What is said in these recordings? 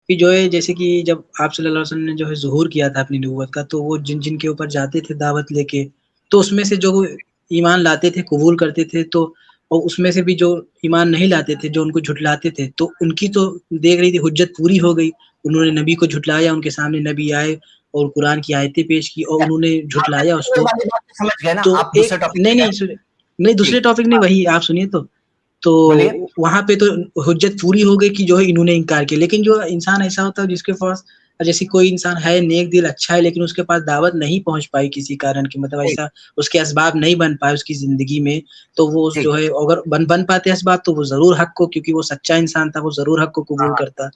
کہ جو ہے جیسے کہ جب آپ صلی اللہ علیہ وسلم نے جو ہے ظہور کیا تھا اپنی نبوت کا، تو وہ جن جن کے اوپر جاتے تھے دعوت لے کے، تو اس میں سے جو ایمان لاتے تھے قبول کرتے تھے، تو اور اس میں سے بھی جو ایمان نہیں لاتے تھے، جو ان کو جھٹلاتے تھے، تو ان کی تو دیکھ رہی تھی حجت پوری ہو گئی، انہوں نے نبی کو جھٹلایا، ان کے سامنے نبی آئے اور قرآن کی آیتیں پیش کی اور انہوں نے آپ جھٹلایا اس کو. والی بات سمجھ گئے نا، تو آپ ایک دوسرے ٹاپک نہیں پہ نہیں جائیں. نہیں جی دوسرے ٹاپک نہیں، وہی آپ سنیے. تو بولیے. وہاں پہ تو حجت پوری ہو گئی کہ جو ہے انہوں نے انکار کیا. لیکن جو انسان ایسا ہوتا ہے جس کے پاس، جیسے کوئی انسان ہے نیک دل اچھا ہے، لیکن اس کے پاس دعوت نہیں پہنچ پائی کسی کارن کی، مطلب جی ایسا اس کے اسباب نہیں بن پائے اس کی زندگی میں، تو وہ جی جو ہے اگر بن پاتے اسباب تو وہ ضرور حق کو، کیونکہ وہ سچا انسان تھا، وہ ضرور حق کو ہاں قبول ہاں کرتا.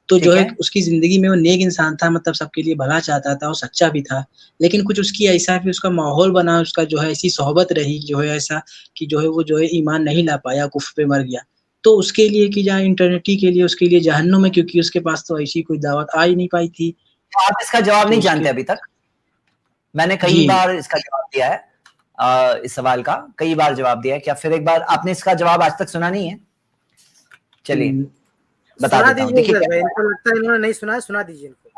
تو جو ٹھیک ہے ہے. اس کی زندگی میں وہ نیک انسان تھا، مطلب سب کے لیے بھلا چاہتا تھا اور سچا بھی تھا. لیکن کچھ اس کی ایسا بھی اس کا ماحول بنا، اس کا جو ہے ایسی صحبت رہی جو ہے ایسا کہ جو ہے وہ جو ہے ایمان نہیں لا پایا، کفر پہ مر گیا. تو اس کے لیے کہ جہاں انٹرنیٹی کے لیے اس کے لیے جہنم ہے، کیونکہ اس کے پاس تو ایسی کوئی دعوت آ ہی نہیں پائی تھی. آپ اس کا جواب تو نہیں اس کے جانتے ابھی تک. میں نے کئی جی بار اس کا جواب دیا ہے، اس سوال کا کئی بار جواب دیا ہے. کیا پھر ایک بار آپ نے اس کا جواب آج تک سنا نہیں ہے؟ چلیے بتا سنا دیتا ہوں. دیجیے دیکھیے سر، کیا ان کو لگتا ہے انہوں نے نہیں سنا ہے، سنا دیجیے ان کو.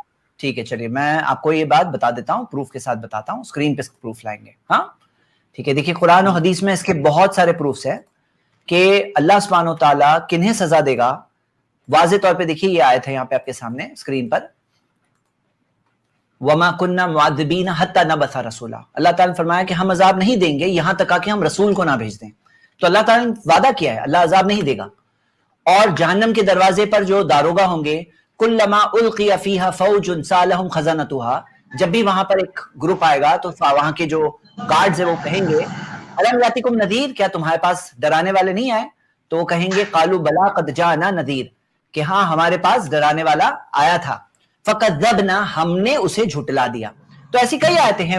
ٹھیک ہے چلیے میں آپ کو یہ بات بتا دیتا ہوں، پروف کے ساتھ بتاتا ہوں. اسکرین پہ پروف لائیں گے. ہاں ٹھیک ہے. دیکھیے قرآن و حدیث میں اس کے بہت سارے پروفس ہیں کہ اللہ سبحانہ و تعالیٰ کنہیں سزا دے گا. واضح طور پہ دیکھیے یہ آیت ہے یہاں پہ آپ کے سامنے اسکرین پر، وَمَا كُنَّا مُعَذِّبِينَ حَتَّى نَبْعَثَ رَسُولًا. اللہ تعالیٰ نے فرمایا کہ ہم عذاب نہیں دیں گے یہاں تک کہ ہم رسول کو نہ بھیج دیں. تو اللہ تعالیٰ نے وعدہ کیا ہے اللہ عذاب نہیں دے گا. اور جہنم کے دروازے پر جو داروغہ ہوں گے، کلما القی فیہا فوج سالہم خزنتہا، جب بھی وہاں پر ایک گروپ آئے گا تو وہاں کے جو گارڈز ہیں وہ کہیں گے الم یاتکم نذیر، کیا تمہارے پاس ڈرانے والے نہیں آئے؟ تو وہ کہیں گے قالوا بلا قد جاءنا نذیر، کہ ہاں ہمارے پاس ڈرانے والا آیا تھا. فکذبنا، ہم نے اسے جھٹلا دیا. تو ایسی کئی آیتیں ہیں،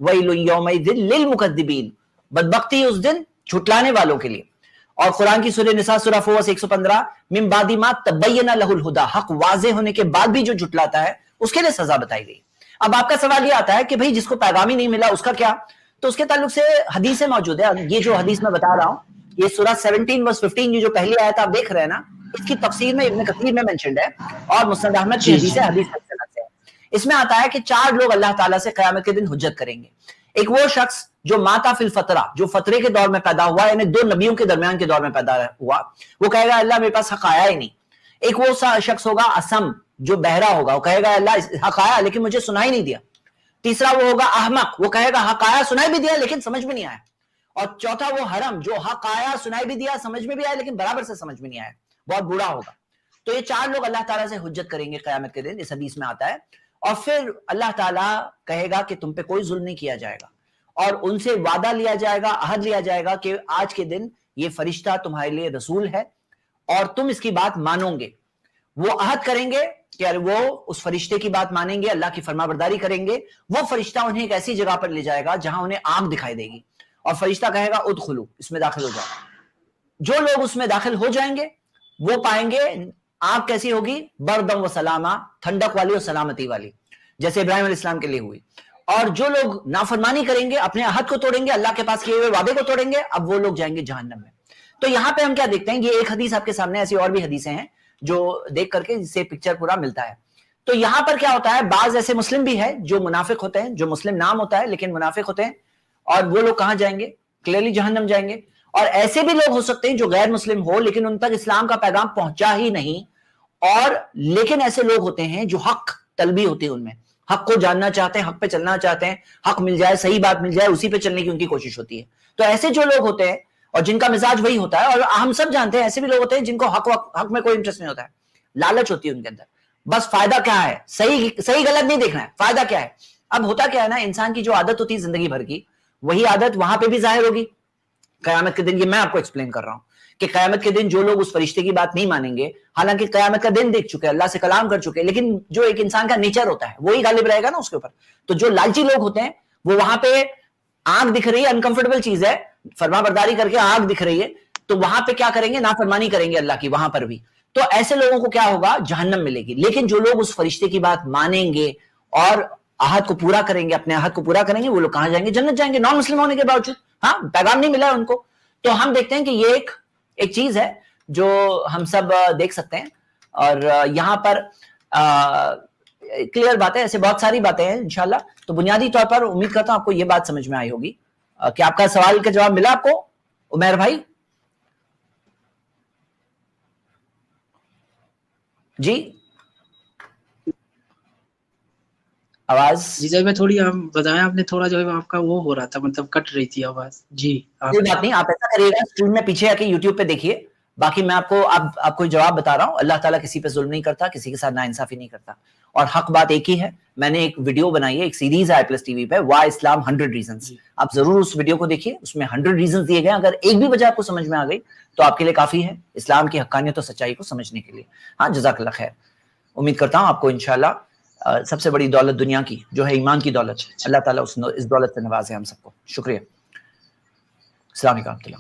ویل یومئذ للمکذبین، بدبختی اس دن جھٹلانے والوں کے لیے. اور قرآن کی سورہ نساء سورہ فوس 115، من بعد ما تبین لہ الہدی، حق واضح ہونے کے بعد بھی جو جھٹلاتا ہے اس کے لیے سزا بتائی گئی. اب آپ کا سوال یہ آتا ہے کہ بھئی جس کو پیغام ہی نہیں ملا اس کا کیا؟ تو اس کے تعلق سے حدیثیں موجود ہے. یہ جو حدیث میں بتا رہا ہوں، یہ سورہ 17 ورس 15، یہ جو پہلی آیت آپ دیکھ رہے ہیں نا، اس کی تفسیر میں ابن کثیر میں منشنڈ ہے اور مسند احمد کی جی حدیث جی ہے، حدیث سے. اس میں آتا ہے کہ 4 لوگ اللہ تعالیٰ سے قیامت کے دن حجت کریں گے. ایک وہ شخص جو ماتا فی الفترہ، جو فترے کے دور میں پیدا ہوا، یعنی 2 نبیوں کے درمیان کے دور میں پیدا ہوا، وہ کہے گا اللہ میرے پاس حق آیا ہی نہیں. ایک وہ شخص ہوگا اسم، جو بہرا ہوگا، وہ کہے گا اللہ حق آیا لیکن مجھے سنائی نہیں دیا. تیسرا وہ ہوگا احمق، وہ کہے گا حق آیا سنائی بھی دیا لیکن سمجھ میں نہیں آیا. اور چوتھا وہ حرم، جو حق آیا سنائی بھی دیا سمجھ میں بھی آیا لیکن برابر سے سمجھ میں نہیں آیا، بہت بوڑھا ہوگا. تو یہ 4 لوگ اللہ تعالیٰ سے حجت کریں گے قیامت کے دن، اس حدیث میں آتا ہے. اور پھر اللہ تعالیٰ کہے گا کہ تم پہ کوئی ظلم نہیں کیا جائے گا، اور ان سے وعدہ لیا جائے گا، عہد لیا جائے گا کہ آج کے دن یہ فرشتہ تمہارے لیے رسول ہے اور تم اس کی بات مانو گے. وہ عہد کریں گے کہ وہ اس فرشتے کی بات مانیں گے، اللہ کی فرما برداری کریں گے. وہ فرشتہ انہیں ایک ایسی جگہ پر لے جائے گا جہاں انہیں آگ دکھائی دے گی، اور فرشتہ کہے گا ادخلو، اس میں داخل ہو جاؤ. جو لوگ اس میں داخل ہو جائیں گے وہ پائیں گے آگ کیسی ہوگی، بردم و سلامہ، ٹھنڈک والی اور سلامتی والی، جیسے ابراہیم علیہ السلام کے لیے ہوئی. اور جو لوگ نافرمانی کریں گے، اپنے عہد کو توڑیں گے، اللہ کے پاس کیے ہوئے وعدے کو توڑیں گے، اب وہ لوگ جائیں گے جہنم میں. تو یہاں پہ ہم کیا دیکھتے ہیں، یہ ایک حدیث آپ کے سامنے، ایسی اور بھی حدیثیں ہیں جو دیکھ کر کے اس سے پکچر پورا ملتا ہے. تو یہاں پر کیا ہوتا ہے، بعض ایسے مسلم بھی ہے جو منافق ہوتے ہیں، جو مسلم نام ہوتا ہے لیکن منافق ہوتے ہیں، اور وہ لوگ کہاں جائیں گے، کلیئرلی جہنم جائیں گے. اور ایسے بھی لوگ ہو سکتے ہیں جو غیر مسلم ہو لیکن ان تک اسلام کا پیغام پہنچا ہی نہیں، اور لیکن ایسے لوگ ہوتے ہیں جو حق طلبی ہوتی ہے، ان میں حق کو جاننا چاہتے ہیں، حق پہ چلنا چاہتے ہیں، حق مل جائے، صحیح بات مل جائے، اسی پہ چلنے کی ان کی کوشش ہوتی ہے. تو ایسے جو لوگ ہوتے ہیں اور جن کا مزاج وہی ہوتا ہے، اور ہم سب جانتے ہیں ایسے بھی لوگ ہوتے ہیں جن کو حق میں کوئی انٹرسٹ نہیں ہوتا ہے، لالچ ہوتی ہے ان کے اندر، بس فائدہ کیا ہے، صحیح غلط نہیں دیکھنا ہے، فائدہ کیا ہے. اب ہوتا کیا ہے نا، انسان کی جو عادت ہوتی ہے زندگی بھر کی، وہی عادت وہاں پہ بھی ظاہر ہوگی قیامت کے دن. یہ میں آپ کو ایکسپلین کر رہا ہوں کہ قیامت کے دن جو لوگ اس فرشتے کی بات نہیں مانیں گے، حالانکہ قیامت کا دن دیکھ چکے، اللہ سے کلام کر چکے، لیکن جو ایک انسان کا نیچر ہوتا ہے وہی غالب رہے گا نا اس کے اوپر. تو جو لالچی لوگ ہوتے ہیں وہ وہاں پہ آگ دکھ رہی ہے، انکمفرٹیبل چیز ہے، فرما برداری کر کے آگ دکھ رہی ہے، تو وہاں پہ کیا کریں گے، نافرمانی کریں گے اللہ کی وہاں پر بھی. تو ایسے لوگوں کو کیا ہوگا، جہنم ملے گی. لیکن جو لوگ اس فرشتے کی بات مانیں گے اور عہد کو پورا کریں گے، اپنے عہد کو پورا کریں گے، وہ لوگ کہاں جائیں گے، جنت جائیں گے، نان مسلم ہونے کے باوجود. ہاں پیغام نہیں ملا ہے ان کو. تو ہم دیکھتے ہیں کہ یہ ایک چیز ہے جو ہم سب دیکھ سکتے ہیں. اور یہاں پر کلیئر بات ہے، ایسے بہت ساری باتیں ہیں انشاءاللہ. تو بنیادی طور پر امید کرتا ہوں آپ کو یہ بات سمجھ میں آئی ہوگی. کہ آپ کا سوال کا جواب ملا آپ کو عمیر بھائی؟ جی آواز جی صاحب میں تھوڑی بتائیں، آپ نے تھوڑا جو ہے آپ کا وہ ہو رہا تھا، مطلب کٹ رہی تھی آواز. جی کوئی بات نہیں، آپ ایسا کریے گا اسکرین میں پیچھے آ کے یوٹیوب پہ دیکھیے. باقی میں آپ کو جواب بتا رہا ہوں. اللہ تعالیٰ کسی پہ ظلم نہیں کرتا، کسی کے ساتھ ناانصافی نہیں کرتا، اور حق بات ایک ہی ہے. میں نے ایک ویڈیو بنائی ہے، ایک سیریز ہے i+ TV پہ، وائی اسلام 100 ریزنز. آپ ضرور اس ویڈیو کو دیکھیے، اس میں 100 ریزنز دیے گئے. اگر ایک بھی وجہ آپ کو سمجھ میں آ گئی تو آپ کے لیے کافی ہے اسلام کی حقانیت اور سچائی کو سمجھنے کے لیے. ہاں جزاک اللہ خیر. امید کرتا ہوں آپ کو انشاءاللہ سب سے بڑی دولت دنیا کی جو ہے ایمان کی دولت، اللہ تعالیٰ اس دولت سے نوازے ہم سب کو. شکریہ. السلام علیکم.